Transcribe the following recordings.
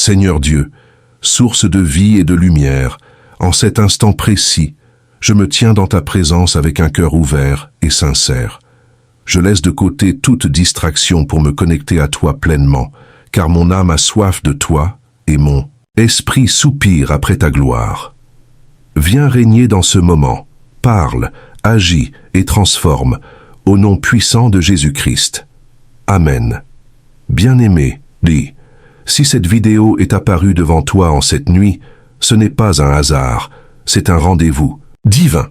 Seigneur Dieu, source de vie et de lumière, en cet instant précis, je me tiens dans ta présence avec un cœur ouvert et sincère. Je laisse de côté toute distraction pour me connecter à toi pleinement, car mon âme a soif de toi et mon esprit soupire après ta gloire. Viens régner dans ce moment, parle, agis et transforme, au nom puissant de Jésus-Christ. Amen. Bien-aimé, dis, si cette vidéo est apparue devant toi en cette nuit, ce n'est pas un hasard, c'est un rendez-vous divin.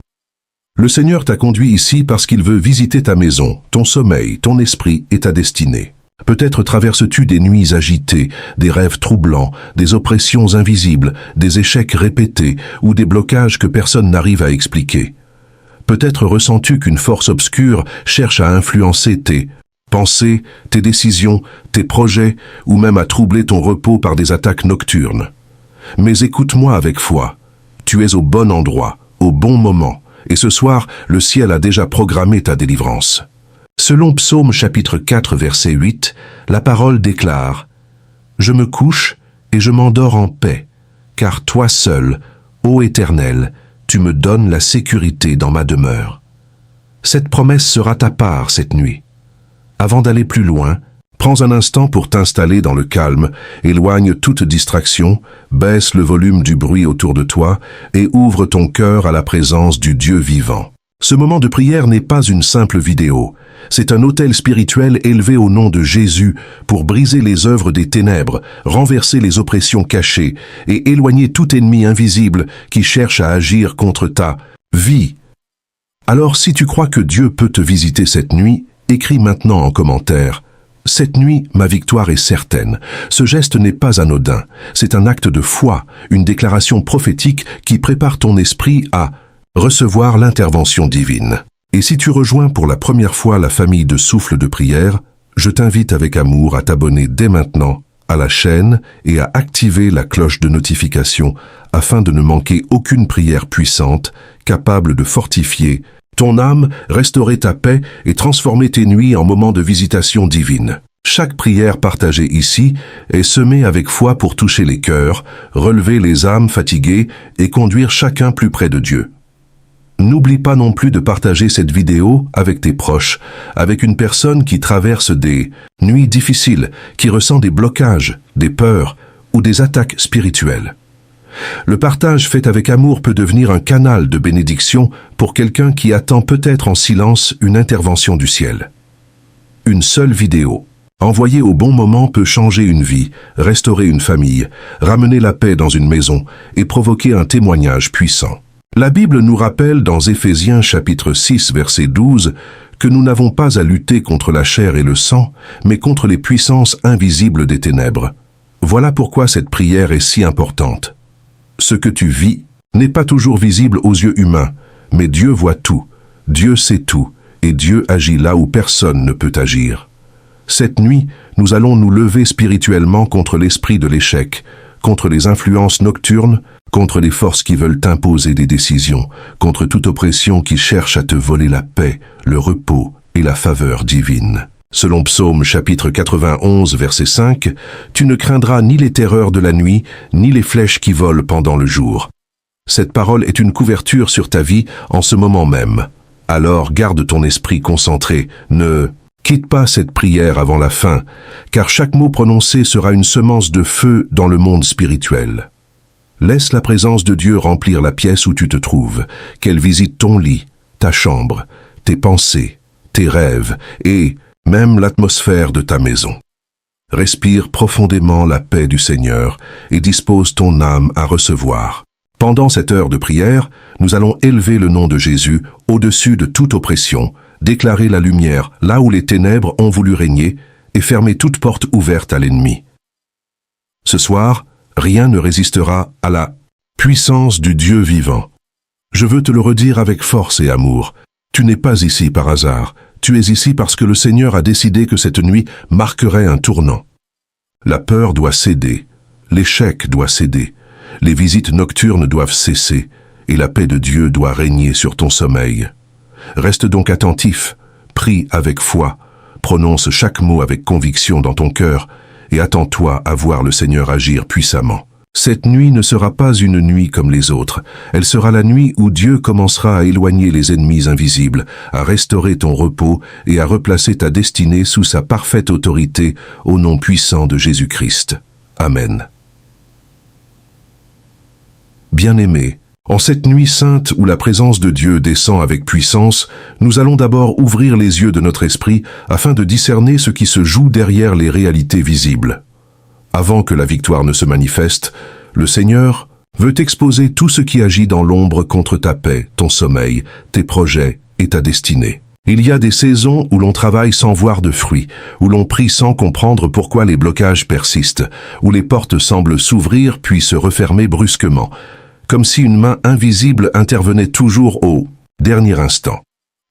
Le Seigneur t'a conduit ici parce qu'il veut visiter ta maison, ton sommeil, ton esprit et ta destinée. Peut-être traverses-tu des nuits agitées, des rêves troublants, des oppressions invisibles, des échecs répétés ou des blocages que personne n'arrive à expliquer. Peut-être ressens-tu qu'une force obscure cherche à influencer tes pensées, tes décisions, tes projets ou même à troubler ton repos par des attaques nocturnes. Mais écoute-moi avec foi. Tu es au bon endroit, au bon moment. Et ce soir, le ciel a déjà programmé ta délivrance. Selon Psaume chapitre 4, verset 8, la parole déclare « Je me couche et je m'endors en paix, car toi seul, ô Éternel, tu me donnes la sécurité dans ma demeure. » Cette promesse sera ta part cette nuit. Avant d'aller plus loin, prends un instant pour t'installer dans le calme, éloigne toute distraction, baisse le volume du bruit autour de toi et ouvre ton cœur à la présence du Dieu vivant. Ce moment de prière n'est pas une simple vidéo, c'est un autel spirituel élevé au nom de Jésus pour briser les œuvres des ténèbres, renverser les oppressions cachées et éloigner tout ennemi invisible qui cherche à agir contre ta vie. Alors si tu crois que Dieu peut te visiter cette nuit, écris maintenant en commentaire. Cette nuit, ma victoire est certaine. Ce geste n'est pas anodin. C'est un acte de foi, une déclaration prophétique qui prépare ton esprit à recevoir l'intervention divine. Et si tu rejoins pour la première fois la famille de Souffle de prière, je t'invite avec amour à t'abonner dès maintenant à la chaîne et à activer la cloche de notification afin de ne manquer aucune prière puissante capable de fortifier ton âme, restaurer ta paix et transformer tes nuits en moments de visitation divine. Chaque prière partagée ici est semée avec foi pour toucher les cœurs, relever les âmes fatiguées et conduire chacun plus près de Dieu. N'oublie pas non plus de partager cette vidéo avec tes proches, avec une personne qui traverse des nuits difficiles, qui ressent des blocages, des peurs ou des attaques spirituelles. Le partage fait avec amour peut devenir un canal de bénédiction pour quelqu'un qui attend peut-être en silence une intervention du ciel. Une seule vidéo, envoyée au bon moment, peut changer une vie, restaurer une famille, ramener la paix dans une maison et provoquer un témoignage puissant. La Bible nous rappelle dans Éphésiens chapitre 6 verset 12 que nous n'avons pas à lutter contre la chair et le sang, mais contre les puissances invisibles des ténèbres. Voilà pourquoi cette prière est si importante. Ce que tu vis n'est pas toujours visible aux yeux humains, mais Dieu voit tout, Dieu sait tout, et Dieu agit là où personne ne peut agir. Cette nuit, nous allons nous lever spirituellement contre l'esprit de l'échec, contre les influences nocturnes, contre les forces qui veulent t'imposer des décisions, contre toute oppression qui cherche à te voler la paix, le repos et la faveur divine. Selon Psaume chapitre 91, verset 5, « Tu ne craindras ni les terreurs de la nuit, ni les flèches qui volent pendant le jour. » Cette parole est une couverture sur ta vie en ce moment même. Alors garde ton esprit concentré, ne quitte pas cette prière avant la fin, car chaque mot prononcé sera une semence de feu dans le monde spirituel. Laisse la présence de Dieu remplir la pièce où tu te trouves, qu'elle visite ton lit, ta chambre, tes pensées, tes rêves et même l'atmosphère de ta maison. Respire profondément la paix du Seigneur et dispose ton âme à recevoir. Pendant cette heure de prière, nous allons élever le nom de Jésus au-dessus de toute oppression, déclarer la lumière là où les ténèbres ont voulu régner et fermer toute porte ouverte à l'ennemi. Ce soir, rien ne résistera à la puissance du Dieu vivant. Je veux te le redire avec force et amour. Tu n'es pas ici par hasard. Tu es ici parce que le Seigneur a décidé que cette nuit marquerait un tournant. La peur doit céder, l'échec doit céder, les visites nocturnes doivent cesser et la paix de Dieu doit régner sur ton sommeil. Reste donc attentif, prie avec foi, prononce chaque mot avec conviction dans ton cœur et attends-toi à voir le Seigneur agir puissamment. Cette nuit ne sera pas une nuit comme les autres. Elle sera la nuit où Dieu commencera à éloigner les ennemis invisibles, à restaurer ton repos et à replacer ta destinée sous sa parfaite autorité au nom puissant de Jésus-Christ. Amen. Bien-aimés, en cette nuit sainte où la présence de Dieu descend avec puissance, nous allons d'abord ouvrir les yeux de notre esprit afin de discerner ce qui se joue derrière les réalités visibles. Avant que la victoire ne se manifeste, le Seigneur veut exposer tout ce qui agit dans l'ombre contre ta paix, ton sommeil, tes projets et ta destinée. Il y a des saisons où l'on travaille sans voir de fruits, où l'on prie sans comprendre pourquoi les blocages persistent, où les portes semblent s'ouvrir puis se refermer brusquement, comme si une main invisible intervenait toujours au dernier instant.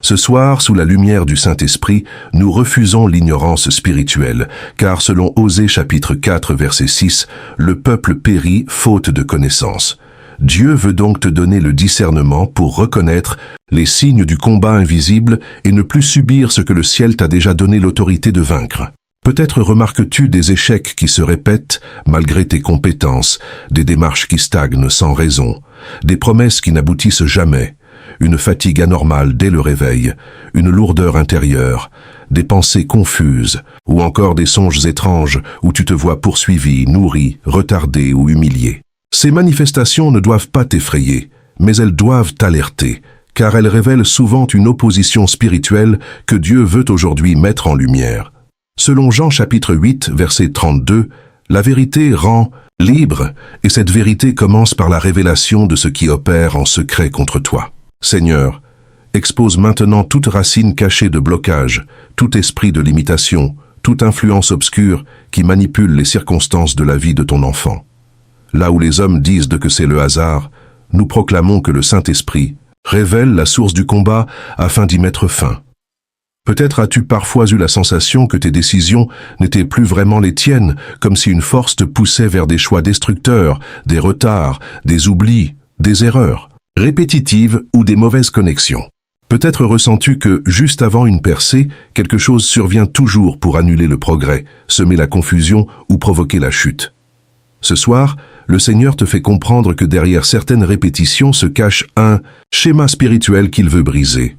Ce soir, sous la lumière du Saint-Esprit, nous refusons l'ignorance spirituelle, car selon Osée chapitre 4 verset 6, le peuple périt faute de connaissance. Dieu veut donc te donner le discernement pour reconnaître les signes du combat invisible et ne plus subir ce que le ciel t'a déjà donné l'autorité de vaincre. Peut-être remarques-tu des échecs qui se répètent malgré tes compétences, des démarches qui stagnent sans raison, des promesses qui n'aboutissent jamais, une fatigue anormale dès le réveil, une lourdeur intérieure, des pensées confuses, ou encore des songes étranges où tu te vois poursuivi, nourri, retardé ou humilié. Ces manifestations ne doivent pas t'effrayer, mais elles doivent t'alerter, car elles révèlent souvent une opposition spirituelle que Dieu veut aujourd'hui mettre en lumière. Selon Jean chapitre 8, verset 32, la vérité rend libre, et cette vérité commence par la révélation de ce qui opère en secret contre toi. Seigneur, expose maintenant toute racine cachée de blocage, tout esprit de limitation, toute influence obscure qui manipule les circonstances de la vie de ton enfant. Là où les hommes disent que c'est le hasard, nous proclamons que le Saint-Esprit révèle la source du combat afin d'y mettre fin. Peut-être as-tu parfois eu la sensation que tes décisions n'étaient plus vraiment les tiennes, comme si une force te poussait vers des choix destructeurs, des retards, des oublis, des erreurs répétitives ou des mauvaises connexions. Peut-être ressens-tu que, juste avant une percée, quelque chose survient toujours pour annuler le progrès, semer la confusion ou provoquer la chute. Ce soir, le Seigneur te fait comprendre que derrière certaines répétitions se cache un schéma spirituel qu'il veut briser.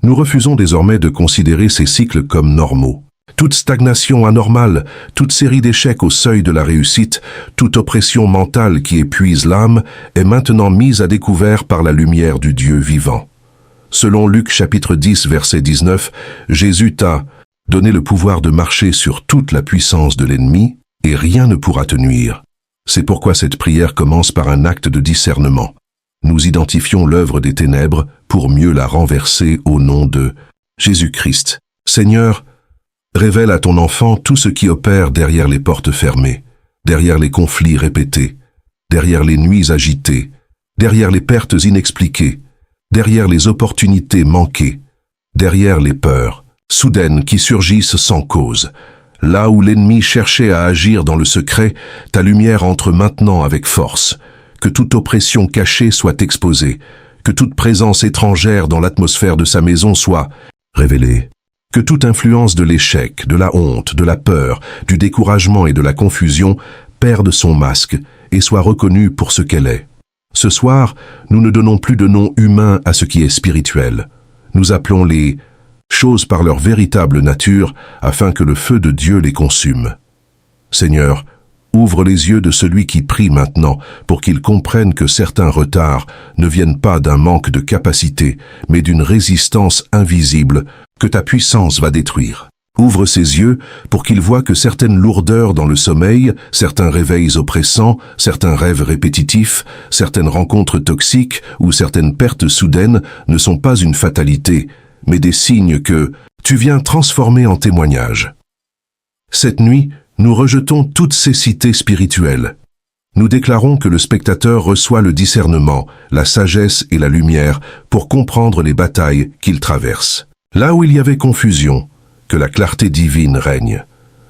Nous refusons désormais de considérer ces cycles comme normaux. Toute stagnation anormale, toute série d'échecs au seuil de la réussite, toute oppression mentale qui épuise l'âme est maintenant mise à découvert par la lumière du Dieu vivant. Selon Luc chapitre 10 verset 19, Jésus t'a donné le pouvoir de marcher sur toute la puissance de l'ennemi et rien ne pourra te nuire. C'est pourquoi cette prière commence par un acte de discernement. Nous identifions l'œuvre des ténèbres pour mieux la renverser au nom de Jésus-Christ. Seigneur, révèle à ton enfant tout ce qui opère derrière les portes fermées, derrière les conflits répétés, derrière les nuits agitées, derrière les pertes inexpliquées, derrière les opportunités manquées, derrière les peurs soudaines qui surgissent sans cause. Là où l'ennemi cherchait à agir dans le secret, ta lumière entre maintenant avec force. Que toute oppression cachée soit exposée, que toute présence étrangère dans l'atmosphère de sa maison soit révélée. Que toute influence de l'échec, de la honte, de la peur, du découragement et de la confusion perde son masque et soit reconnue pour ce qu'elle est. Ce soir, nous ne donnons plus de nom humain à ce qui est spirituel. Nous appelons les choses par leur véritable nature afin que le feu de Dieu les consume. Seigneur, ouvre les yeux de celui qui prie maintenant pour qu'il comprenne que certains retards ne viennent pas d'un manque de capacité, mais d'une résistance invisible que ta puissance va détruire. Ouvre ses yeux pour qu'il voie que certaines lourdeurs dans le sommeil, certains réveils oppressants, certains rêves répétitifs, certaines rencontres toxiques ou certaines pertes soudaines ne sont pas une fatalité, mais des signes que tu viens transformer en témoignage. Cette nuit, nous rejetons toute cécité spirituelle. Nous déclarons que le spectateur reçoit le discernement, la sagesse et la lumière pour comprendre les batailles qu'il traverse. Là où il y avait confusion, que la clarté divine règne.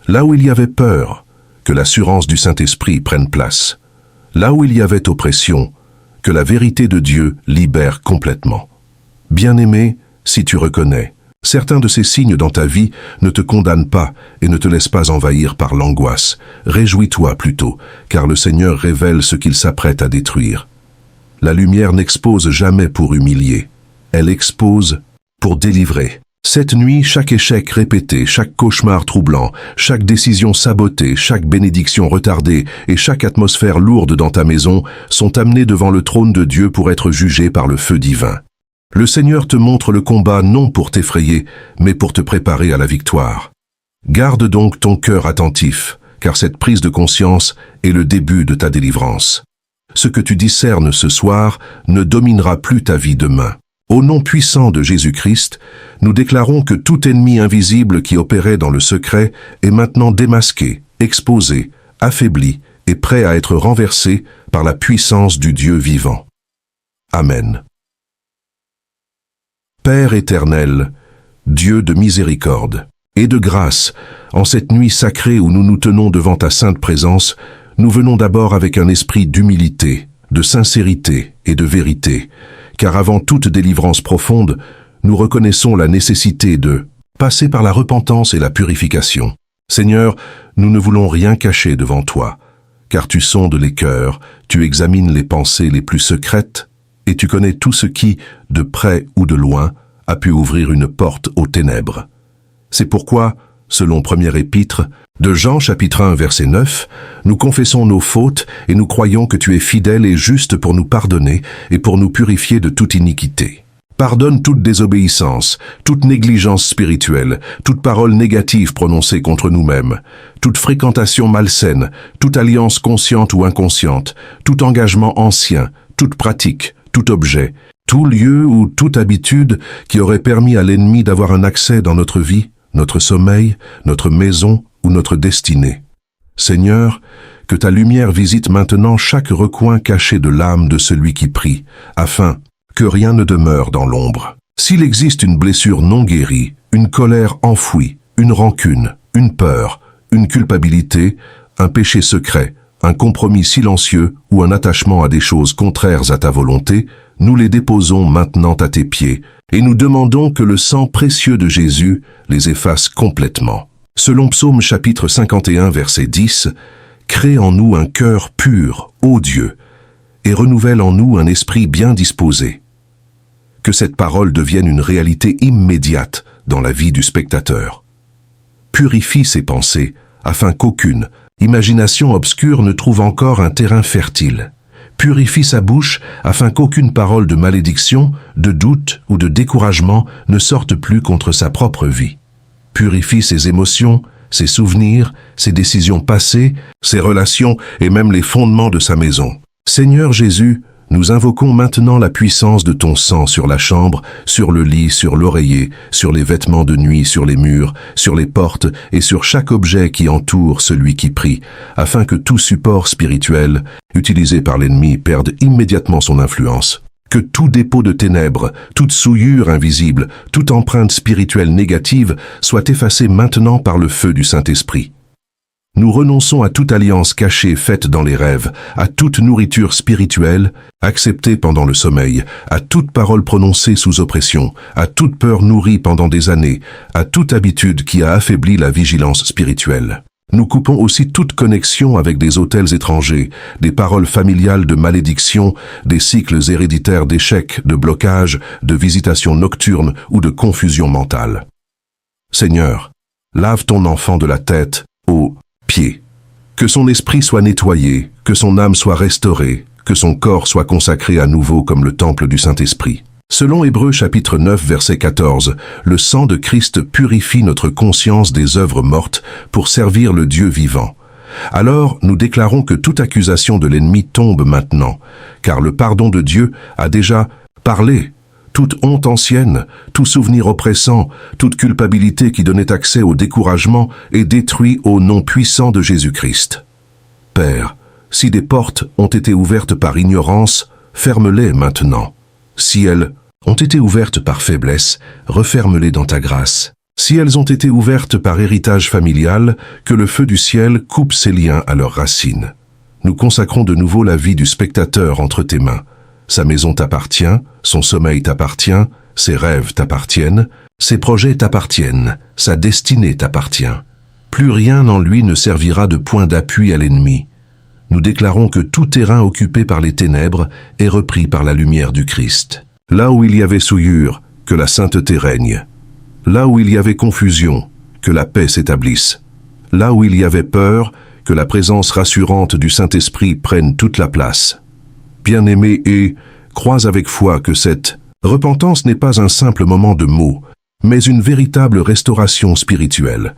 Là où il y avait peur, que l'assurance du Saint-Esprit prenne place. Là où il y avait oppression, que la vérité de Dieu libère complètement. Bien-aimé, si tu reconnais, Certains de ces signes dans ta vie ne te condamnent pas et ne te laissent pas envahir par l'angoisse. Réjouis-toi plutôt, car le Seigneur révèle ce qu'il s'apprête à détruire. La lumière n'expose jamais pour humilier, elle expose pour délivrer. Cette nuit, chaque échec répété, chaque cauchemar troublant, chaque décision sabotée, chaque bénédiction retardée et chaque atmosphère lourde dans ta maison sont amenés devant le trône de Dieu pour être jugés par le feu divin. Le Seigneur te montre le combat non pour t'effrayer, mais pour te préparer à la victoire. Garde donc ton cœur attentif, car cette prise de conscience est le début de ta délivrance. Ce que tu discernes ce soir ne dominera plus ta vie demain. Au nom puissant de Jésus-Christ, nous déclarons que tout ennemi invisible qui opérait dans le secret est maintenant démasqué, exposé, affaibli et prêt à être renversé par la puissance du Dieu vivant. Amen. Père éternel, Dieu de miséricorde et de grâce, en cette nuit sacrée où nous nous tenons devant ta sainte présence, nous venons d'abord avec un esprit d'humilité, de sincérité et de vérité, car avant toute délivrance profonde, nous reconnaissons la nécessité de passer par la repentance et la purification. Seigneur, nous ne voulons rien cacher devant toi, car tu sondes les cœurs, tu examines les pensées les plus secrètes, et tu connais tout ce qui, de près ou de loin, a pu ouvrir une porte aux ténèbres. C'est pourquoi, selon première épître, de Jean chapitre 1 verset 9, nous confessons nos fautes et nous croyons que tu es fidèle et juste pour nous pardonner et pour nous purifier de toute iniquité. Pardonne toute désobéissance, toute négligence spirituelle, toute parole négative prononcée contre nous-mêmes, toute fréquentation malsaine, toute alliance consciente ou inconsciente, tout engagement ancien, toute pratique, tout objet, tout lieu ou toute habitude qui aurait permis à l'ennemi d'avoir un accès dans notre vie, notre sommeil, notre maison ou notre destinée. Seigneur, que ta lumière visite maintenant chaque recoin caché de l'âme de celui qui prie, afin que rien ne demeure dans l'ombre. S'il existe une blessure non guérie, une colère enfouie, une rancune, une peur, une culpabilité, un péché secret, un compromis silencieux ou un attachement à des choses contraires à ta volonté, nous les déposons maintenant à tes pieds et nous demandons que le sang précieux de Jésus les efface complètement. Selon Psaume chapitre 51 verset 10, « Crée en nous un cœur pur, ô Dieu, et renouvelle en nous un esprit bien disposé. » Que cette parole devienne une réalité immédiate dans la vie du spectateur. Purifie ses pensées, afin qu'aucune imagination obscure ne trouve encore un terrain fertile. Purifie sa bouche, afin qu'aucune parole de malédiction, de doute ou de découragement ne sorte plus contre sa propre vie. Purifie ses émotions, ses souvenirs, ses décisions passées, ses relations et même les fondements de sa maison. Seigneur Jésus, nous invoquons maintenant la puissance de ton sang sur la chambre, sur le lit, sur l'oreiller, sur les vêtements de nuit, sur les murs, sur les portes et sur chaque objet qui entoure celui qui prie, afin que tout support spirituel, utilisé par l'ennemi, perde immédiatement son influence. Que tout dépôt de ténèbres, toute souillure invisible, toute empreinte spirituelle négative soit effacée maintenant par le feu du Saint-Esprit. Nous renonçons à toute alliance cachée faite dans les rêves, à toute nourriture spirituelle, acceptée pendant le sommeil, à toute parole prononcée sous oppression, à toute peur nourrie pendant des années, à toute habitude qui a affaibli la vigilance spirituelle. Nous coupons aussi toute connexion avec des autels étrangers, des paroles familiales de malédiction, des cycles héréditaires d'échecs, de blocages, de visitations nocturnes ou de confusion mentale. Seigneur, lave ton enfant de la tête aux pieds. Que son esprit soit nettoyé, que son âme soit restaurée, que son corps soit consacré à nouveau comme le temple du Saint-Esprit. Selon Hébreux chapitre 9 verset 14, le sang de Christ purifie notre conscience des œuvres mortes pour servir le Dieu vivant. Alors nous déclarons que toute accusation de l'ennemi tombe maintenant, car le pardon de Dieu a déjà parlé. Toute honte ancienne, tout souvenir oppressant, toute culpabilité qui donnait accès au découragement est détruit au nom puissant de Jésus-Christ. Père, si des portes ont été ouvertes par ignorance, ferme-les maintenant. Si elles ont été ouvertes par faiblesse, referme-les dans ta grâce. Si elles ont été ouvertes par héritage familial, que le feu du ciel coupe ces liens à leurs racines. Nous consacrons de nouveau la vie du spectateur entre tes mains. Sa maison t'appartient, son sommeil t'appartient, ses rêves t'appartiennent, Ses projets t'appartiennent, sa destinée t'appartient. Plus rien en lui ne servira de point d'appui à l'ennemi. Nous déclarons que tout terrain occupé par les ténèbres est repris par la lumière du Christ. Là où il y avait souillure, que la sainteté règne. Là où il y avait confusion, que la paix s'établisse. Là où il y avait peur, que la présence rassurante du Saint-Esprit prenne toute la place. Bien-aimé, et crois avec foi que cette repentance n'est pas un simple moment de mots, mais une véritable restauration spirituelle.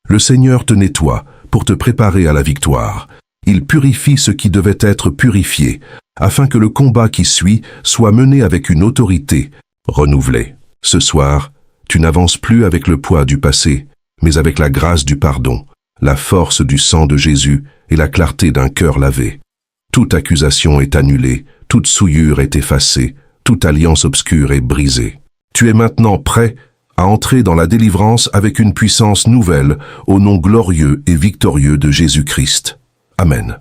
Le Seigneur te nettoie pour te préparer à la victoire. Il purifie ce qui devait être purifié, afin que le combat qui suit soit mené avec une autorité renouvelée. Ce soir, tu n'avances plus avec le poids du passé, mais avec la grâce du pardon, la force du sang de Jésus et la clarté d'un cœur lavé. Toute accusation est annulée, toute souillure est effacée, toute alliance obscure est brisée. Tu es maintenant prêt à entrer dans la délivrance avec une puissance nouvelle au nom glorieux et victorieux de Jésus-Christ. Amen.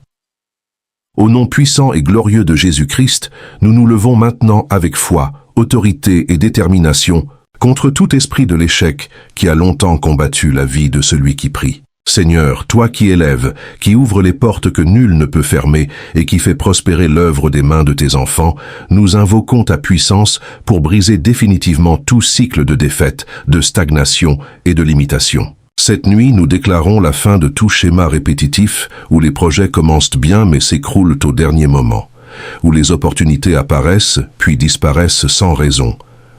Au nom puissant et glorieux de Jésus-Christ, nous nous levons maintenant avec foi, autorité et détermination contre tout esprit de l'échec qui a longtemps combattu la vie de celui qui prie. Seigneur, toi qui élèves, qui ouvres les portes que nul ne peut fermer et qui fais prospérer l'œuvre des mains de tes enfants, nous invoquons ta puissance pour briser définitivement tout cycle de défaite, de stagnation et de limitation. Cette nuit, nous déclarons la fin de tout schéma répétitif où les projets commencent bien mais s'écroulent au dernier moment, où les opportunités apparaissent puis disparaissent sans raison,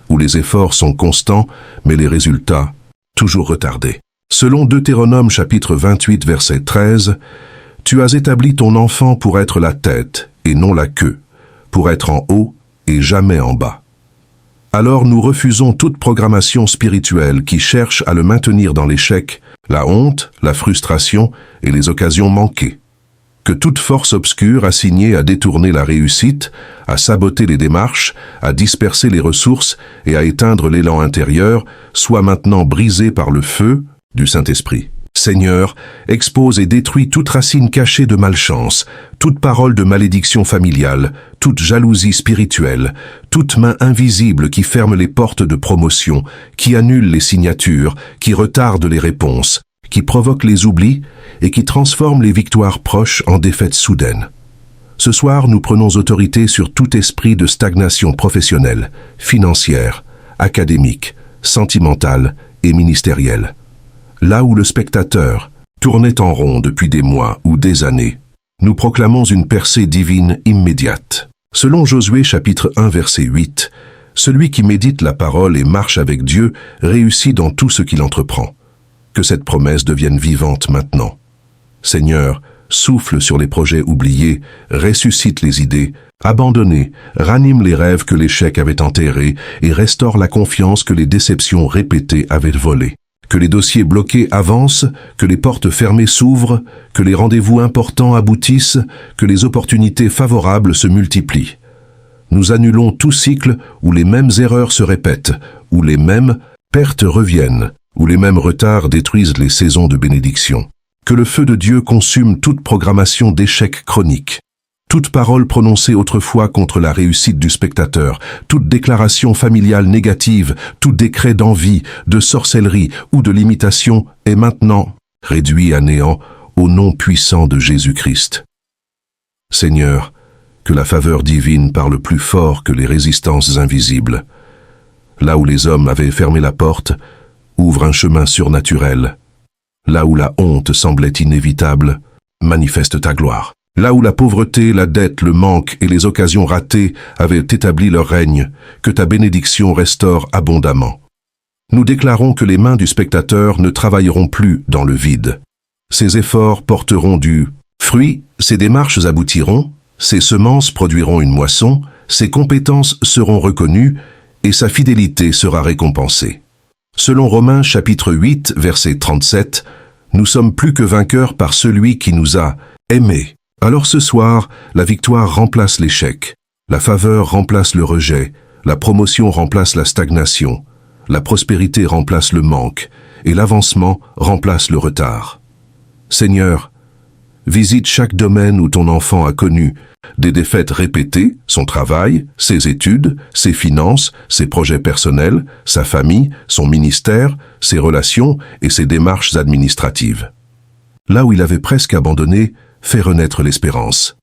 où les efforts sont constants mais les résultats toujours retardés. Selon Deutéronome chapitre 28 verset 13, « Tu as établi ton enfant pour être la tête et non la queue, pour être en haut et jamais en bas. » Alors nous refusons toute programmation spirituelle qui cherche à le maintenir dans l'échec, la honte, la frustration et les occasions manquées. Que toute force obscure assignée à détourner la réussite, à saboter les démarches, à disperser les ressources et à éteindre l'élan intérieur soit maintenant brisée par le feu du Saint-Esprit. Seigneur, expose et détruis toute racine cachée de malchance, toute parole de malédiction familiale, toute jalousie spirituelle, toute main invisible qui ferme les portes de promotion, qui annule les signatures, qui retarde les réponses, qui provoque les oublis et qui transforme les victoires proches en défaites soudaines. Ce soir, nous prenons autorité sur tout esprit de stagnation professionnelle, financière, académique, sentimentale et ministérielle. Là où le spectateur tournait en rond depuis des mois ou des années, nous proclamons une percée divine immédiate. Selon Josué chapitre 1 verset 8, celui qui médite la parole et marche avec Dieu réussit dans tout ce qu'il entreprend. Que cette promesse devienne vivante maintenant. Seigneur, souffle sur les projets oubliés, ressuscite les idées, abandonnées, ranime les rêves que l'échec avait enterrés et restaure la confiance que les déceptions répétées avaient volée. Que les dossiers bloqués avancent, que les portes fermées s'ouvrent, que les rendez-vous importants aboutissent, que les opportunités favorables se multiplient. Nous annulons tout cycle où les mêmes erreurs se répètent, où les mêmes pertes reviennent, où les mêmes retards détruisent les saisons de bénédiction. Que le feu de Dieu consume toute programmation d'échec chronique. Toute parole prononcée autrefois contre la réussite du spectateur, toute déclaration familiale négative, tout décret d'envie, de sorcellerie ou de limitation est maintenant réduit à néant au nom puissant de Jésus-Christ. Seigneur, que la faveur divine parle plus fort que les résistances invisibles. Là où les hommes avaient fermé la porte, ouvre un chemin surnaturel. Là où la honte semblait inévitable, manifeste ta gloire. Là où la pauvreté, la dette, le manque et les occasions ratées avaient établi leur règne, que ta bénédiction restaure abondamment. Nous déclarons que les mains du spectateur ne travailleront plus dans le vide. Ses efforts porteront du fruit, ses démarches aboutiront, ses semences produiront une moisson, ses compétences seront reconnues et sa fidélité sera récompensée. Selon Romains chapitre 8, verset 37, nous sommes plus que vainqueurs par celui qui nous a aimés. Alors ce soir, la victoire remplace l'échec, la faveur remplace le rejet, la promotion remplace la stagnation, la prospérité remplace le manque et l'avancement remplace le retard. Seigneur, Visite chaque domaine où ton enfant a connu des défaites répétées, son travail, ses études, ses finances, ses projets personnels, sa famille, son ministère, ses relations et ses démarches administratives. Là où il avait presque abandonné, fais renaître l'espérance.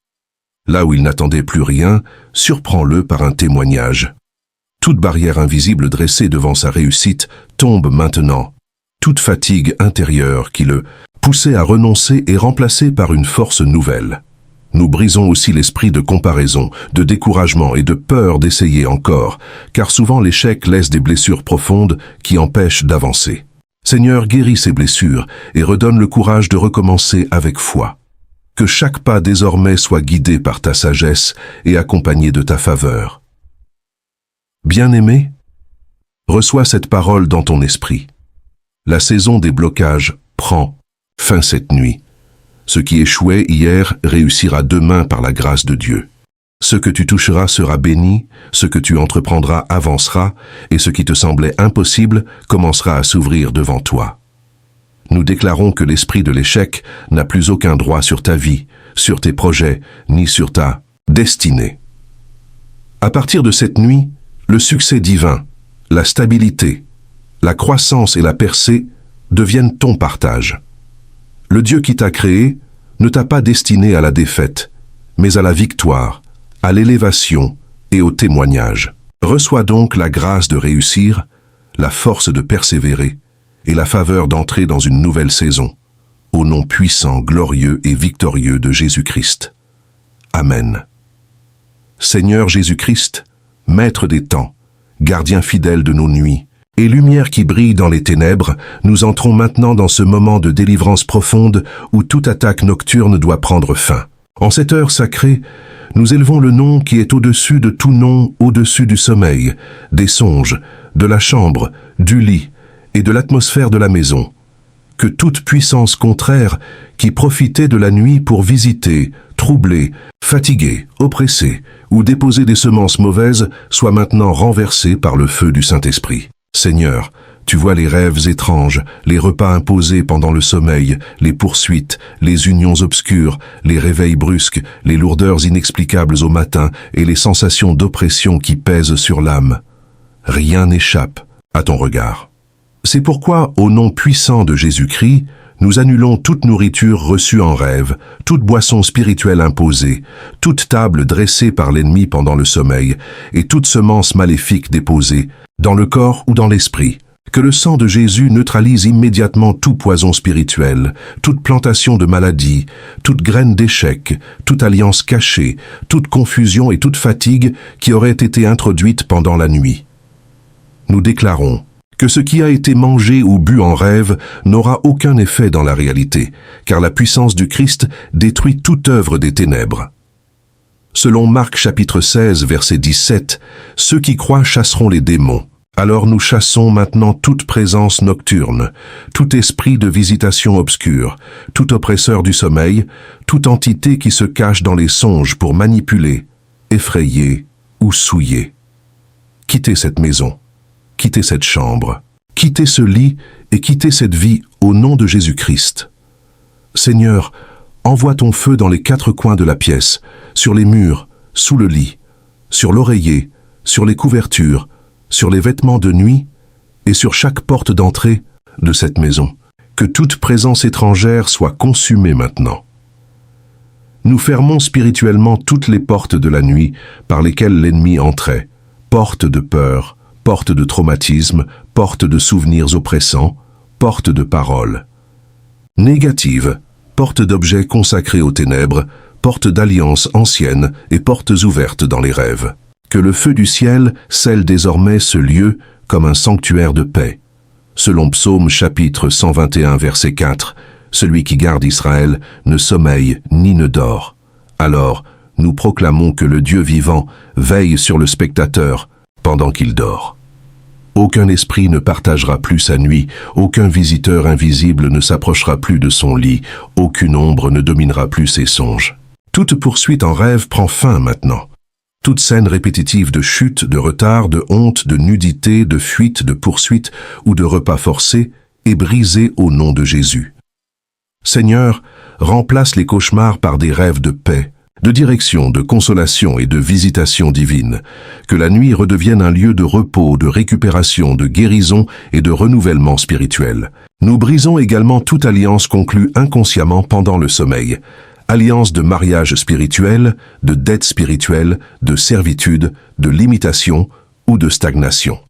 Là où il n'attendait plus rien, surprends-le par un témoignage. Toute barrière invisible dressée devant sa réussite tombe maintenant. Toute fatigue intérieure qui le poussait à renoncer est remplacée par une force nouvelle. Nous brisons aussi l'esprit de comparaison, de découragement et de peur d'essayer encore, car souvent l'échec laisse des blessures profondes qui empêchent d'avancer. Seigneur, guéris ces blessures et redonne le courage de recommencer avec foi. Que chaque pas désormais soit guidé par ta sagesse et accompagné de ta faveur. Bien-aimé, reçois cette parole dans ton esprit. La saison des blocages prend fin cette nuit. Ce qui échouait hier réussira demain par la grâce de Dieu. Ce que tu toucheras sera béni, ce que tu entreprendras avancera, et ce qui te semblait impossible commencera à s'ouvrir devant toi. Nous déclarons que l'esprit de l'échec n'a plus aucun droit sur ta vie, sur tes projets, ni sur ta destinée. À partir de cette nuit, le succès divin, la stabilité, la croissance et la percée deviennent ton partage. Le Dieu qui t'a créé ne t'a pas destiné à la défaite, mais à la victoire, à l'élévation et au témoignage. Reçois donc la grâce de réussir, la force de persévérer et la faveur d'entrer dans une nouvelle saison, au nom puissant, glorieux et victorieux de Jésus-Christ. Amen. Seigneur Jésus-Christ, Maître des temps, gardien fidèle de nos nuits, et lumière qui brille dans les ténèbres, nous entrons maintenant dans ce moment de délivrance profonde où toute attaque nocturne doit prendre fin. En cette heure sacrée, nous élevons le nom qui est au-dessus de tout nom, au-dessus du sommeil, des songes, de la chambre, du lit et de l'atmosphère de la maison. Que toute puissance contraire qui profitait de la nuit pour visiter, troubler, fatiguer, oppresser ou déposer des semences mauvaises soit maintenant renversée par le feu du Saint-Esprit. Seigneur, tu vois les rêves étranges, les repas imposés pendant le sommeil, les poursuites, les unions obscures, les réveils brusques, les lourdeurs inexplicables au matin et les sensations d'oppression qui pèsent sur l'âme. Rien n'échappe à ton regard. C'est pourquoi, au nom puissant de Jésus-Christ, nous annulons toute nourriture reçue en rêve, toute boisson spirituelle imposée, toute table dressée par l'ennemi pendant le sommeil et toute semence maléfique déposée, dans le corps ou dans l'esprit. Que le sang de Jésus neutralise immédiatement tout poison spirituel, toute plantation de maladie, toute graine d'échec, toute alliance cachée, toute confusion et toute fatigue qui aurait été introduite pendant la nuit. Nous déclarons que ce qui a été mangé ou bu en rêve n'aura aucun effet dans la réalité, car la puissance du Christ détruit toute œuvre des ténèbres. Selon Marc chapitre 16, verset 17, « Ceux qui croient chasseront les démons. » Alors nous chassons maintenant toute présence nocturne, tout esprit de visitation obscure, tout oppresseur du sommeil, toute entité qui se cache dans les songes pour manipuler, effrayer ou souiller. Quittez cette maison, quittez cette chambre, quittez ce lit et quittez cette vie au nom de Jésus-Christ. Seigneur, envoie ton feu dans les 4 coins de la pièce, sur les murs, sous le lit, sur l'oreiller, sur les couvertures, sur les vêtements de nuit et sur chaque porte d'entrée de cette maison. Que toute présence étrangère soit consumée maintenant. Nous fermons spirituellement toutes les portes de la nuit par lesquelles l'ennemi entrait, portes de peur, portes de traumatisme, portes de souvenirs oppressants, portes de paroles négatives, portes d'objets consacrés aux ténèbres, portes d'alliances anciennes et portes ouvertes dans les rêves. Que le feu du ciel scelle désormais ce lieu comme un sanctuaire de paix. Selon Psaume chapitre 121 verset 4, celui qui garde Israël ne sommeille ni ne dort. Alors, nous proclamons que le Dieu vivant veille sur le spectateur pendant qu'il dort. Aucun esprit ne partagera plus sa nuit, aucun visiteur invisible ne s'approchera plus de son lit, aucune ombre ne dominera plus ses songes. Toute poursuite en rêve prend fin maintenant. Toute scène répétitive de chute, de retard, de honte, de nudité, de fuite, de poursuite ou de repas forcés est brisée au nom de Jésus. Seigneur, remplace les cauchemars par des rêves de paix, de direction, de consolation et de visitation divine. Que la nuit redevienne un lieu de repos, de récupération, de guérison et de renouvellement spirituel. Nous brisons également toute alliance conclue inconsciemment pendant le sommeil. Alliance de mariage spirituel, de dette spirituelle, de servitude, de limitation ou de stagnation.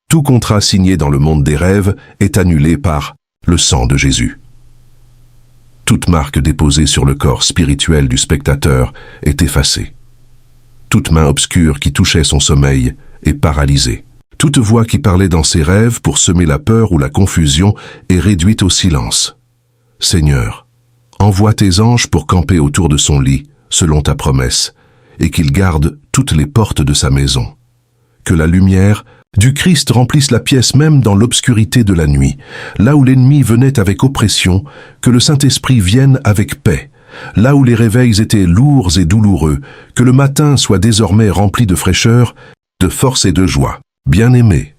Tout contrat signé dans le monde des rêves est annulé par le sang de Jésus. Toute marque déposée sur le corps spirituel du spectateur est effacée. Toute main obscure qui touchait son sommeil est paralysée. Toute voix qui parlait dans ses rêves pour semer la peur ou la confusion est réduite au silence. Seigneur, envoie tes anges pour camper autour de son lit, selon ta promesse, et qu'ils gardent toutes les portes de sa maison. Que la lumière du Christ remplisse la pièce même dans l'obscurité de la nuit, là où l'ennemi venait avec oppression, que le Saint-Esprit vienne avec paix, là où les réveils étaient lourds et douloureux, que le matin soit désormais rempli de fraîcheur, de force et de joie. Bien-aimé,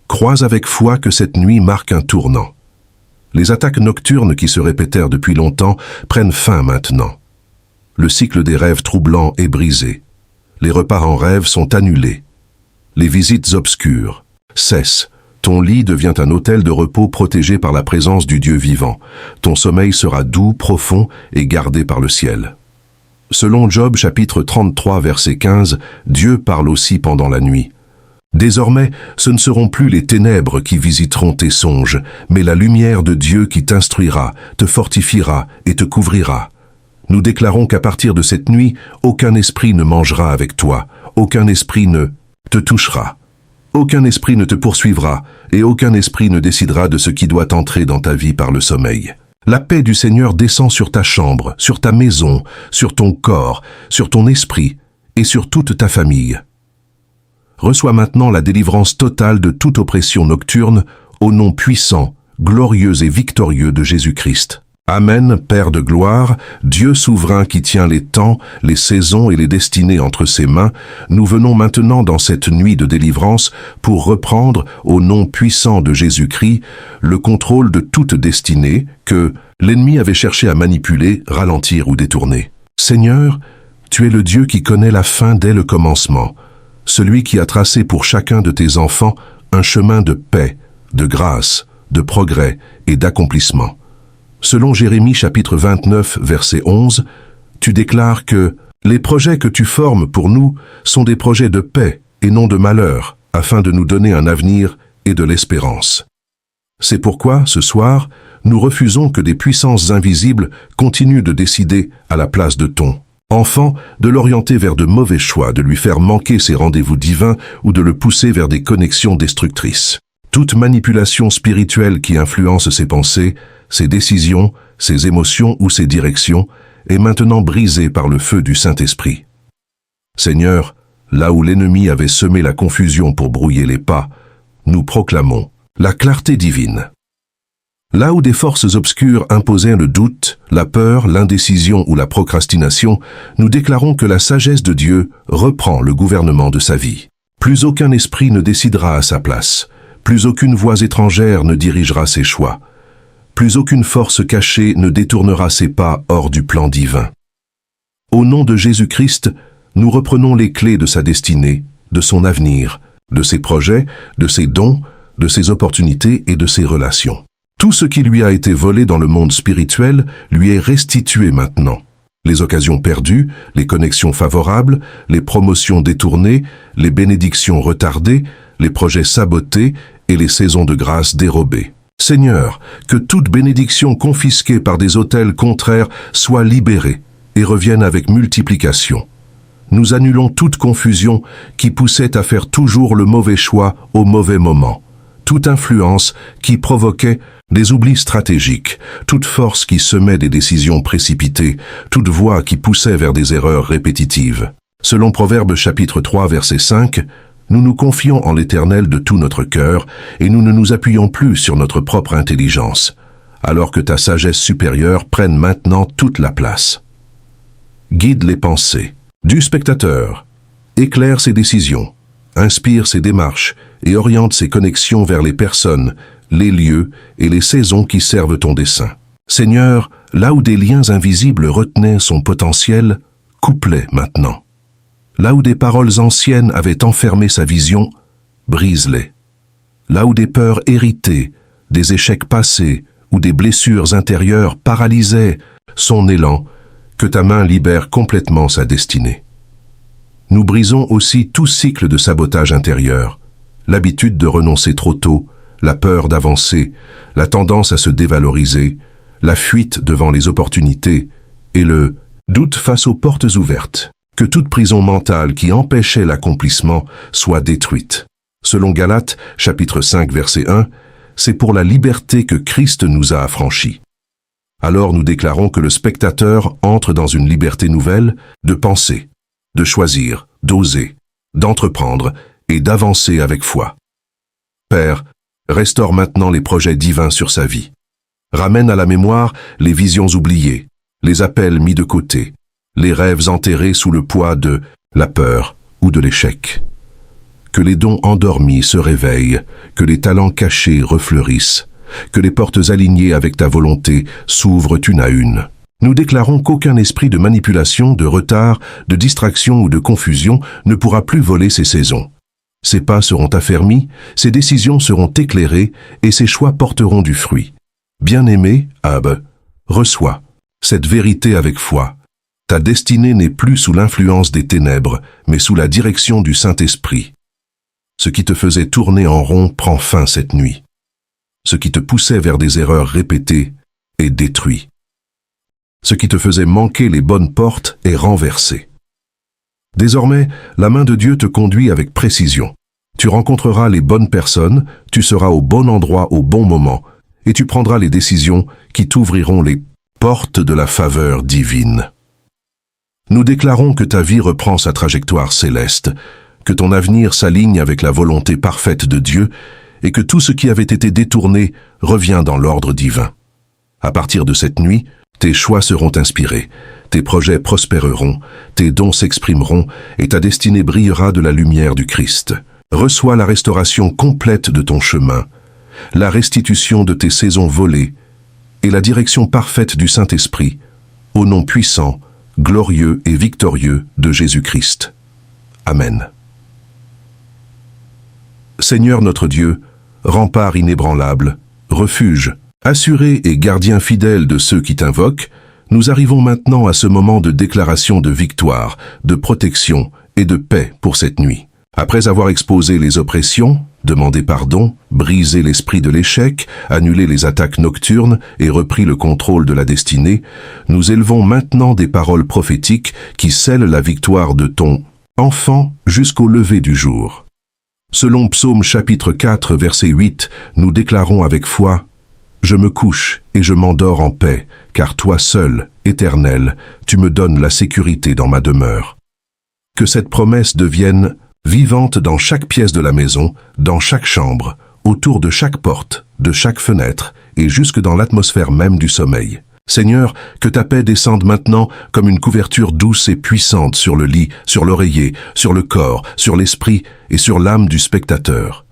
crois avec foi que cette nuit marque un tournant. Les attaques nocturnes qui se répétèrent depuis longtemps prennent fin maintenant. Le cycle des rêves troublants est brisé. Les repas en rêve sont annulés. Les visites obscures cessent. Ton lit devient un hôtel de repos protégé par la présence du Dieu vivant. Ton sommeil sera doux, profond et gardé par le ciel. Selon Job chapitre 33 verset 15, Dieu parle aussi pendant la nuit. Désormais, ce ne seront plus les ténèbres qui visiteront tes songes, mais la lumière de Dieu qui t'instruira, te fortifiera et te couvrira. Nous déclarons qu'à partir de cette nuit, aucun esprit ne mangera avec toi, aucun esprit ne te touchera. Aucun esprit ne te poursuivra, et aucun esprit ne décidera de ce qui doit entrer dans ta vie par le sommeil. La paix du Seigneur descend sur ta chambre, sur ta maison, sur ton corps, sur ton esprit, et sur toute ta famille. Reçois maintenant la délivrance totale de toute oppression nocturne, au nom puissant, glorieux et victorieux de Jésus-Christ. Amen, Père de gloire, Dieu souverain qui tient les temps, les saisons et les destinées entre ses mains, nous venons maintenant dans cette nuit de délivrance pour reprendre, au nom puissant de Jésus-Christ, le contrôle de toute destinée que l'ennemi avait cherché à manipuler, ralentir ou détourner. Seigneur, tu es le Dieu qui connaît la fin dès le commencement, celui qui a tracé pour chacun de tes enfants un chemin de paix, de grâce, de progrès et d'accomplissement. Selon Jérémie chapitre 29 verset 11, tu déclares que les projets que tu formes pour nous sont des projets de paix et non de malheur, afin de nous donner un avenir et de l'espérance. C'est pourquoi, ce soir, nous refusons que des puissances invisibles continuent de décider à la place de ton enfant, de l'orienter vers de mauvais choix, de lui faire manquer ses rendez-vous divins ou de le pousser vers des connexions destructrices. Toute manipulation spirituelle qui influence ses pensées, ses décisions, ses émotions ou ses directions est maintenant brisée par le feu du Saint-Esprit. Seigneur, là où l'ennemi avait semé la confusion pour brouiller les pas, nous proclamons la clarté divine. Là où des forces obscures imposaient le doute, la peur, l'indécision ou la procrastination, nous déclarons que la sagesse de Dieu reprend le gouvernement de sa vie. Plus aucun esprit ne décidera à sa place. Plus aucune voix étrangère ne dirigera ses choix. Plus aucune force cachée ne détournera ses pas hors du plan divin. Au nom de Jésus-Christ, nous reprenons les clés de sa destinée, de son avenir, de ses projets, de ses dons, de ses opportunités et de ses relations. Tout ce qui lui a été volé dans le monde spirituel lui est restitué maintenant. Les occasions perdues, les connexions favorables, les promotions détournées, les bénédictions retardées, les projets sabotés et les saisons de grâce dérobées. Seigneur, que toute bénédiction confisquée par des autels contraires soit libérée et revienne avec multiplication. Nous annulons toute confusion qui poussait à faire toujours le mauvais choix au mauvais moment. Toute influence qui provoquait des oublis stratégiques, toute force qui semait des décisions précipitées, toute voix qui poussait vers des erreurs répétitives. Selon Proverbes chapitre 3 verset 5, nous nous confions en l'Éternel de tout notre cœur et nous ne nous appuyons plus sur notre propre intelligence, alors que ta sagesse supérieure prenne maintenant toute la place. Guide les pensées du spectateur, éclaire ses décisions, inspire ses démarches et oriente ses connexions vers les personnes, les lieux et les saisons qui servent ton dessein. Seigneur, là où des liens invisibles retenaient son potentiel, coupe-les maintenant. Là où des paroles anciennes avaient enfermé sa vision, brise-les. Là où des peurs héritées, des échecs passés ou des blessures intérieures paralysaient son élan, que ta main libère complètement sa destinée. Nous brisons aussi tout cycle de sabotage intérieur, l'habitude de renoncer trop tôt, la peur d'avancer, la tendance à se dévaloriser, la fuite devant les opportunités et le doute face aux portes ouvertes. Que toute prison mentale qui empêchait l'accomplissement soit détruite. Selon Galates, chapitre 5, verset 1, c'est pour la liberté que Christ nous a affranchis. Alors nous déclarons que le spectateur entre dans une liberté nouvelle de penser, de choisir, d'oser, d'entreprendre et d'avancer avec foi. Père, restaure maintenant les projets divins sur sa vie. Ramène à la mémoire les visions oubliées, les appels mis de côté, les rêves enterrés sous le poids de la peur ou de l'échec. Que les dons endormis se réveillent, que les talents cachés refleurissent, que les portes alignées avec ta volonté s'ouvrent une à une. Nous déclarons qu'aucun esprit de manipulation, de retard, de distraction ou de confusion ne pourra plus voler ces saisons. Ses pas seront affermis, ses décisions seront éclairées et ses choix porteront du fruit. Bien-aimé, Ab, reçois cette vérité avec foi. Ta destinée n'est plus sous l'influence des ténèbres, mais sous la direction du Saint-Esprit. Ce qui te faisait tourner en rond prend fin cette nuit. Ce qui te poussait vers des erreurs répétées est détruit. Ce qui te faisait manquer les bonnes portes est renversé. Désormais, la main de Dieu te conduit avec précision. Tu rencontreras les bonnes personnes, tu seras au bon endroit au bon moment, et tu prendras les décisions qui t'ouvriront les portes de la faveur divine. Nous déclarons que ta vie reprend sa trajectoire céleste, que ton avenir s'aligne avec la volonté parfaite de Dieu et que tout ce qui avait été détourné revient dans l'ordre divin. À partir de cette nuit, tes choix seront inspirés, tes projets prospéreront, tes dons s'exprimeront et ta destinée brillera de la lumière du Christ. Reçois la restauration complète de ton chemin, la restitution de tes saisons volées et la direction parfaite du Saint-Esprit, au nom puissant, glorieux et victorieux de Jésus-Christ. Amen. Seigneur notre Dieu, rempart inébranlable, refuge, assuré et gardien fidèle de ceux qui t'invoquent, nous arrivons maintenant à ce moment de déclaration de victoire, de protection et de paix pour cette nuit. Après avoir exposé les oppressions, demandé pardon, brisé l'esprit de l'échec, annulé les attaques nocturnes et repris le contrôle de la destinée, nous élevons maintenant des paroles prophétiques qui scellent la victoire de ton enfant jusqu'au lever du jour. Selon Psaume chapitre 4, verset 8, nous déclarons avec foi « Je me couche et je m'endors en paix, car toi seul, Éternel, tu me donnes la sécurité dans ma demeure. » Que cette promesse devienne vivante dans chaque pièce de la maison, dans chaque chambre, autour de chaque porte, de chaque fenêtre, et jusque dans l'atmosphère même du sommeil. Seigneur, que ta paix descende maintenant comme une couverture douce et puissante sur le lit, sur l'oreiller, sur le corps, sur l'esprit et sur l'âme du spectateur.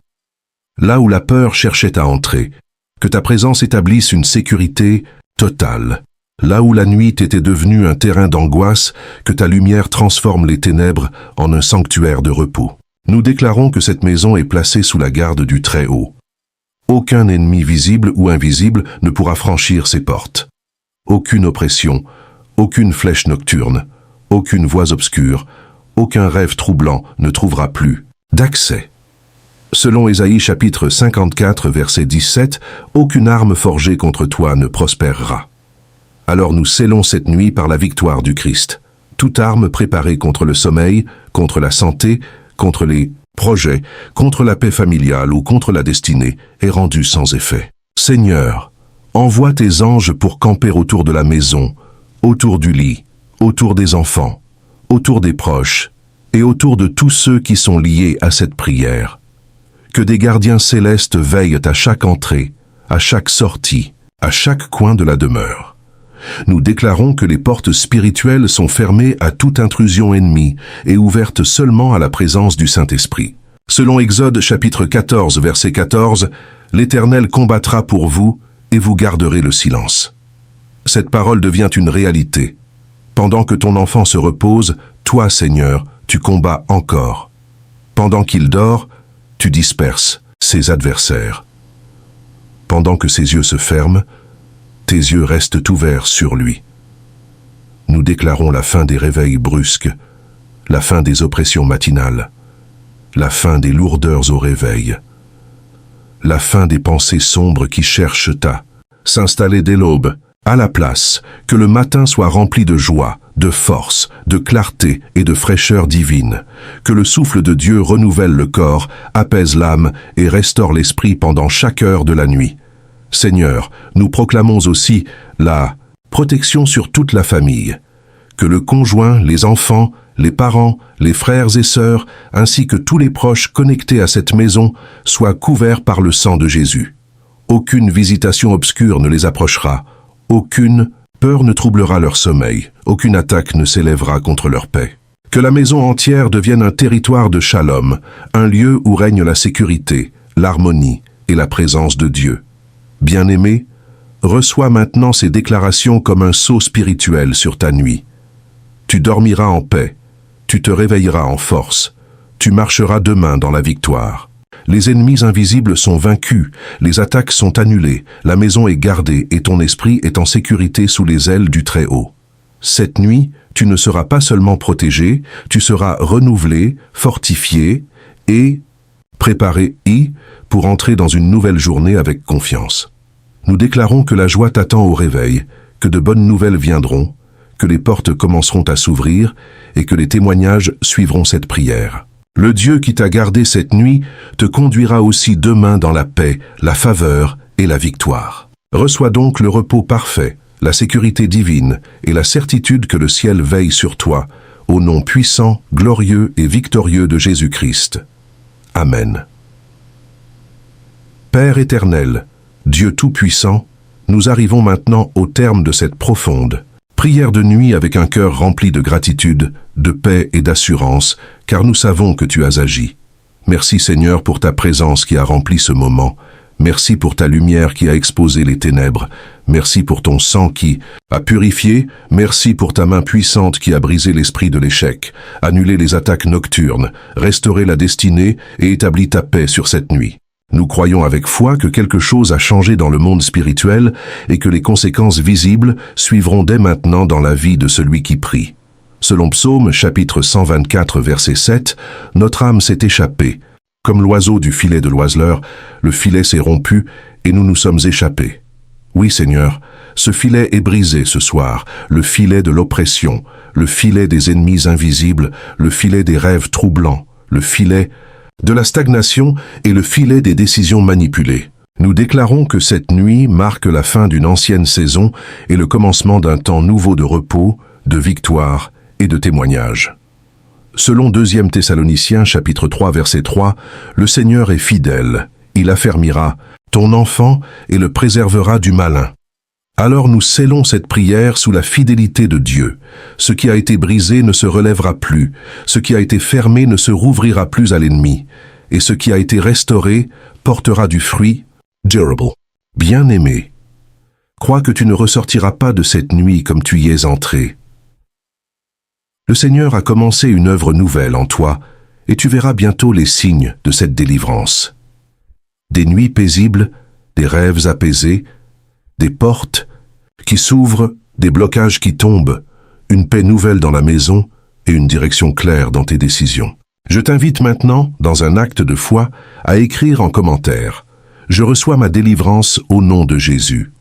Là où la peur cherchait à entrer, que ta présence établisse une sécurité totale. Là où la nuit était devenue un terrain d'angoisse, que ta lumière transforme les ténèbres en un sanctuaire de repos. Nous déclarons que cette maison est placée sous la garde du Très-Haut. Aucun ennemi visible ou invisible ne pourra franchir ses portes. Aucune oppression, aucune flèche nocturne, aucune voie obscure, aucun rêve troublant ne trouvera plus d'accès. Selon Ésaïe chapitre 54, verset 17, aucune arme forgée contre toi ne prospérera. Alors nous scellons cette nuit par la victoire du Christ. Toute arme préparée contre le sommeil, contre la santé, contre les projets, contre la paix familiale ou contre la destinée est rendue sans effet. Seigneur, envoie tes anges pour camper autour de la maison, autour du lit, autour des enfants, autour des proches et autour de tous ceux qui sont liés à cette prière. Que des gardiens célestes veillent à chaque entrée, à chaque sortie, à chaque coin de la demeure. Nous déclarons que les portes spirituelles sont fermées à toute intrusion ennemie et ouvertes seulement à la présence du Saint-Esprit. Selon Exode chapitre 14, verset 14, « L'Éternel combattra pour vous et vous garderez le silence. » cette parole devient une réalité. Pendant que ton enfant se repose, toi, Seigneur, tu combats encore. Pendant qu'il dort, tu disperses ses adversaires. Pendant que ses yeux se ferment, tes yeux restent ouverts sur lui. Nous déclarons la fin des réveils brusques, la fin des oppressions matinales, la fin des lourdeurs au réveil, la fin des pensées sombres qui cherchent à s'installer dès l'aube. À la place, que le matin soit rempli de joie, de force, de clarté et de fraîcheur divine, que le souffle de Dieu renouvelle le corps, apaise l'âme et restaure l'esprit pendant chaque heure de la nuit. Seigneur, nous proclamons aussi la protection sur toute la famille, que le conjoint, les enfants, les parents, les frères et sœurs, ainsi que tous les proches connectés à cette maison soient couverts par le sang de Jésus. Aucune visitation obscure ne les approchera. Aucune peur ne troublera leur sommeil, aucune attaque ne s'élèvera contre leur paix. Que la maison entière devienne un territoire de shalom, un lieu où règne la sécurité, l'harmonie et la présence de Dieu. Bien-aimé, reçois maintenant ces déclarations comme un sceau spirituel sur ta nuit. Tu dormiras en paix, tu te réveilleras en force, tu marcheras demain dans la victoire. Les ennemis invisibles sont vaincus, les attaques sont annulées, la maison est gardée et ton esprit est en sécurité sous les ailes du Très-Haut. Cette nuit, tu ne seras pas seulement protégé, tu seras renouvelé, fortifié et préparé pour entrer dans une nouvelle journée avec confiance. Nous déclarons que la joie t'attend au réveil, que de bonnes nouvelles viendront, que les portes commenceront à s'ouvrir et que les témoignages suivront cette prière. Le Dieu qui t'a gardé cette nuit te conduira aussi demain dans la paix, la faveur et la victoire. Reçois donc le repos parfait, la sécurité divine et la certitude que le ciel veille sur toi, au nom puissant, glorieux et victorieux de Jésus-Christ. Amen. Père éternel, Dieu tout-puissant, nous arrivons maintenant au terme de cette profonde prière de nuit avec un cœur rempli de gratitude, de paix et d'assurance, car nous savons que tu as agi. Merci Seigneur pour ta présence qui a rempli ce moment. Merci pour ta lumière qui a exposé les ténèbres. Merci pour ton sang qui a purifié. Merci pour ta main puissante qui a brisé l'esprit de l'échec, annulé les attaques nocturnes, restauré la destinée et établi ta paix sur cette nuit. Nous croyons avec foi que quelque chose a changé dans le monde spirituel et que les conséquences visibles suivront dès maintenant dans la vie de celui qui prie. Selon Psaume chapitre 124 verset 7, notre âme s'est échappée. Comme l'oiseau du filet de l'oiseleur, le filet s'est rompu et nous nous sommes échappés. Oui Seigneur, ce filet est brisé ce soir, le filet de l'oppression, le filet des ennemis invisibles, le filet des rêves troublants, le filet de la stagnation et le filet des décisions manipulées. Nous déclarons que cette nuit marque la fin d'une ancienne saison et le commencement d'un temps nouveau de repos, de victoire et de témoignage. Selon 2 Thessaloniciens chapitre 3 verset 3, le Seigneur est fidèle, il affermira ton enfant et le préservera du malin. Alors nous scellons cette prière sous la fidélité de Dieu. Ce qui a été brisé ne se relèvera plus, ce qui a été fermé ne se rouvrira plus à l'ennemi, et ce qui a été restauré portera du fruit durable. Bien-aimé, crois que tu ne ressortiras pas de cette nuit comme tu y es entré. Le Seigneur a commencé une œuvre nouvelle en toi, et tu verras bientôt les signes de cette délivrance. Des nuits paisibles, des rêves apaisés, des portes qui s'ouvrent, des blocages qui tombent, une paix nouvelle dans la maison et une direction claire dans tes décisions. Je t'invite maintenant, dans un acte de foi, à écrire en commentaire « Je reçois ma délivrance au nom de Jésus ».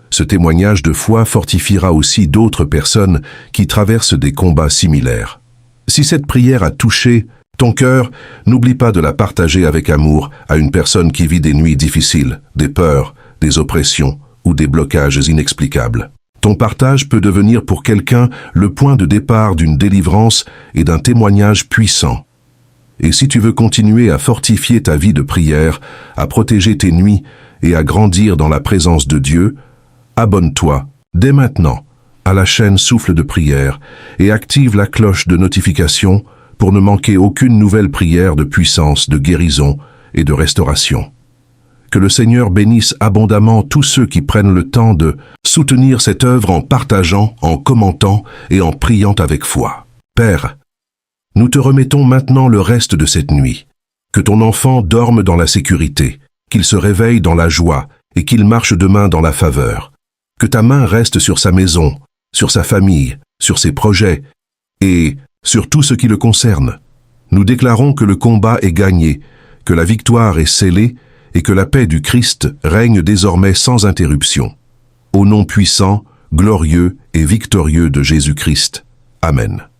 Ce témoignage de foi fortifiera aussi d'autres personnes qui traversent des combats similaires. Si cette prière a touché ton cœur, n'oublie pas de la partager avec amour à une personne qui vit des nuits difficiles, des peurs, des oppressions ou des blocages inexplicables. Ton partage peut devenir pour quelqu'un le point de départ d'une délivrance et d'un témoignage puissant. Et si tu veux continuer à fortifier ta vie de prière, à protéger tes nuits et à grandir dans la présence de Dieu, abonne-toi dès maintenant à la chaîne Souffle de prière et active la cloche de notification pour ne manquer aucune nouvelle prière de puissance, de guérison et de restauration. Que le Seigneur bénisse abondamment tous ceux qui prennent le temps de soutenir cette œuvre en partageant, en commentant et en priant avec foi. Père, nous te remettons maintenant le reste de cette nuit. Que ton enfant dorme dans la sécurité, qu'il se réveille dans la joie et qu'il marche demain dans la faveur. Que ta main reste sur sa maison, sur sa famille, sur ses projets et sur tout ce qui le concerne. Nous déclarons que le combat est gagné, que la victoire est scellée et que la paix du Christ règne désormais sans interruption. Au nom puissant, glorieux et victorieux de Jésus-Christ. Amen.